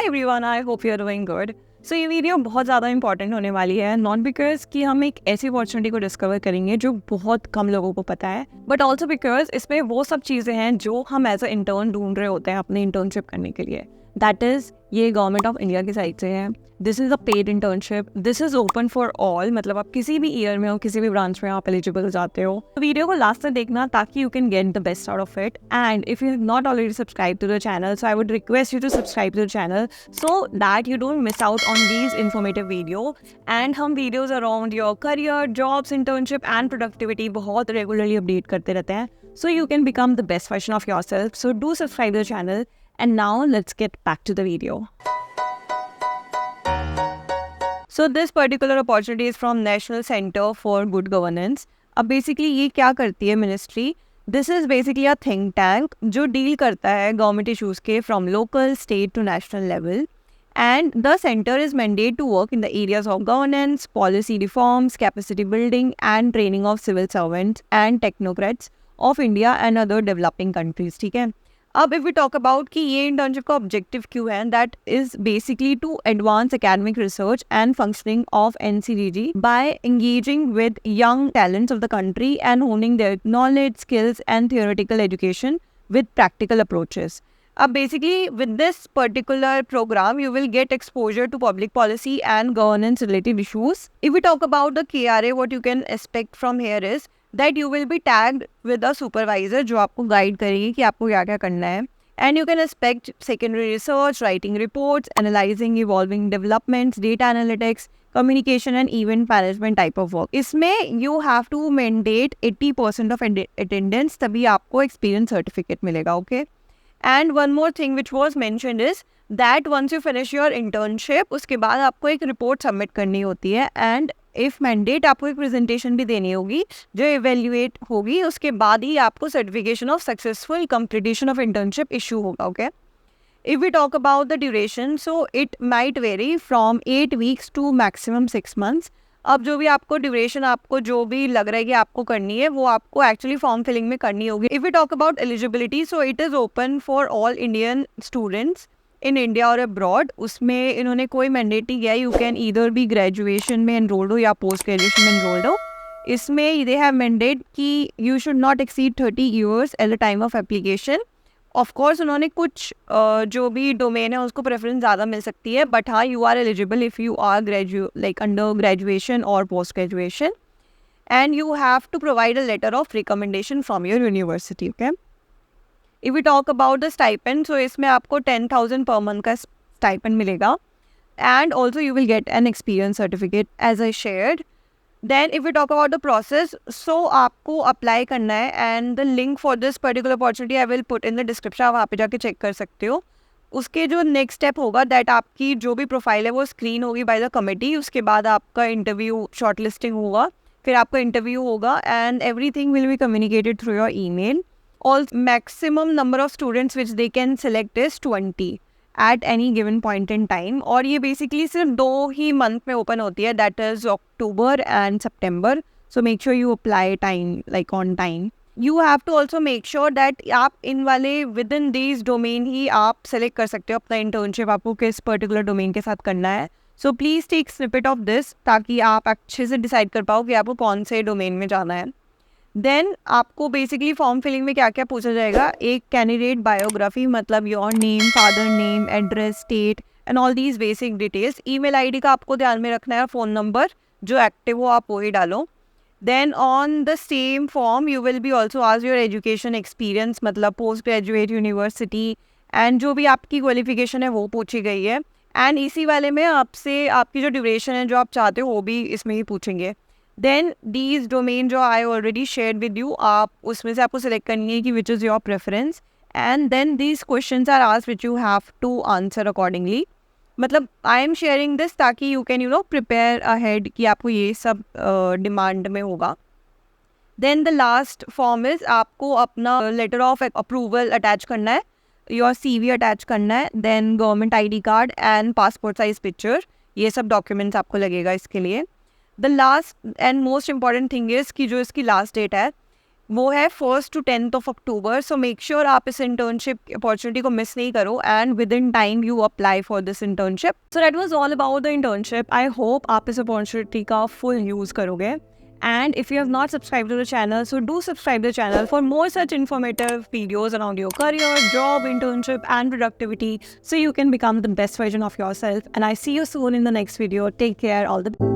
Everyone, I hope you are doing good. So ये video बहुत ज़्यादा इंपॉर्टेंट होने वाली है, नॉट बिकॉज कि हम एक ऐसी अपॉर्चुनिटी को डिस्कवर करेंगे जो बहुत कम लोगों को पता है, बट ऑल्सो बिकॉज इसमें वो सब चीज़ें हैं जो हम एज अ इंटर्न ढूंढ रहे होते हैं अपनी इंटर्नशिप करने के लिए। दैट इज़ ये गवर्नमेंट ऑफ इंडिया की साइड से है। This is a paid internship, this is open for all, मतलब आप किसी भी ईयर में हो, किसी भी ब्रांच में आप एलिजिबल हो जाते हो। वीडियो को लास्ट तक देखना ताकि you can get the best out of it. And if you have not already subscribe to the channel, so I would request you to subscribe to the channel so that you don't miss out on these informative video। and हम videos around your career, jobs, internship and productivity बहुत regularly update करते रहते हैं, so you can become the best version of yourself। so do subscribe to the channel and now let's get back to the video। so this particular opportunity is from National Center for Good Governance। अब basically ये क्या करती है ministry? This is basically a think tank जो deal करता है government issues के from local, state to national level. And the centre is mandate to work in the areas of governance, policy reforms, capacity building and training of civil servants and technocrats of India and other developing countries. ठीक है, अब if we talk about कि ये internship का objective क्यों है, that is basically to advance academic research and functioning of NCDG by engaging with young talents of the country and honing their knowledge, skills and theoretical education with practical approaches। अब basically with this particular program you will get exposure to public policy and governance related issues। If we talk about the KRA, what you can expect from here is that you will be tagged with a supervisor जो आपको guide करेगी कि आपको क्या क्या करना है। And you can expect secondary research, writing reports, analyzing evolving developments, data analytics, communication and event management type of work। इसमें you have to mandate 80% of attendance, तभी आपको experience certificate मिलेगा। okay? And one more thing which was mentioned is that once you finish your internship, उसके बाद आपको एक report submit करनी होती है। एंड इफ़ मैंडेट आपको एक प्रेजेंटेशन भी देनी होगी जो इवेल्युएट होगी, उसके बाद ही आपको certification of successful completion of internship issue होगा। Okay, if we talk about the duration, so it might vary from 8 weeks to maximum 6 months। अब जो भी आपको ड्यूरेशन आपको जो भी लग रहा है कि आपको करनी है वो आपको एक्चुअली फॉर्म फिलिंग में करनी होगी। If we talk about eligibility, so it is open for all Indian students in India और अब्रॉड। उसमें इन्होंने कोई मैंडेट नहीं किया, यू कैन ईदर भी ग्रेजुएशन में एनरोल्ड हो या पोस्ट ग्रेजुएशन में एनरोल्ड हो। इसमें दे हैव मैंडेट कि you should not exceed 30 years at the time of application. Of course उन्होंने कुछ जो भी डोमेन है उसको प्रेफरेंस ज़्यादा मिल सकती है, बट हाँ, you are eligible if you are like under graduation और post graduation. And you have to provide a letter of recommendation from your university. Okay, if we talk about the stipend, so इसमें आपको 10,000 पर month का stipend मिलेगा। And also you will get an experience certificate as I shared. Then if we talk about the process, so आपको apply करना है and the link for this particular opportunity I will put in the description, आप वहाँ पे जाके check कर सकते हो। उसके जो नेक्स्ट स्टेप होगा दैट आपकी जो भी प्रोफाइल है वो स्क्रीन होगी बाय द कमिटी, उसके बाद आपका इंटरव्यू शॉर्ट लिस्टिंग होगा, फिर आपका इंटरव्यू होगा and everything will be communicated through your email. All maximum number of students which they can select is 20 at any given point in time. और ये basically सिर्फ 2 ही मंथ में ओपन होती है, that is October and September. So make sure you apply time like on time. You have to also make sure that आप इन वाले within these domain ही आप सेलेक्ट कर सकते हो अपना इंटर्नशिप, आपको किस पर्टिकुलर डोमेन के साथ करना है। So please take snippet of this ताकि आप अच्छे से डिसाइड कर पाओ कि आपको कौन से डोमेन में जाना है। देन आपको बेसिकली फॉर्म फिलिंग में क्या क्या पूछा जाएगा, एक कैंडिडेट बायोग्राफी, मतलब your name, father name, address, state and all these basic details. Email ID का आपको ध्यान में रखना है, फ़ोन नंबर जो एक्टिव हो आप वही डालो। Then on the same form you will be also ask your education experience, मतलब पोस्ट ग्रेजुएट, यूनिवर्सिटी एंड जो भी आपकी क्वालिफिकेशन है वो पूछी गई है। एंड इसी वाले में आपसे आपकी जो ड्यूरेशन है जो आप चाहते हो वो भी इसमें ही पूछेंगे। देन दीज डोमेन जो I already share with you, आप उसमें से आपको सेलेक्ट करनी है कि which is your preference. And then these questions are asked which you have to answer accordingly. मतलब आई एम शेयरिंग दिस ताकि यू कैन प्रिपेयर अहेड कि आपको ये सब डिमांड में होगा। Then the last form is आपको अपना लेटर ऑफ अप्रूवल अटैच करना है, योर CV अटैच करना है, then government ID card and passport size picture, ये सब डॉक्यूमेंट्स आपको लगेगा इसके लिए। The last and most important thing is कि जो इसकी लास्ट डेट है वो है 1st to 10th of October. So make sure आप इस इंटर्नशिप अपॉर्चुनिटी को मिस नहीं करो and with in time you apply for this internship. So that was all about the internship. I hope आप इस अपॉर्चुनिटी का फुल यूज़ करोगे. And if you have not subscribed to the channel, so do subscribe to the channel for more such informative videos around your career, job, internship and productivity, so you can become the best version of yourself. And I see you soon in the next video. Take care. All the best.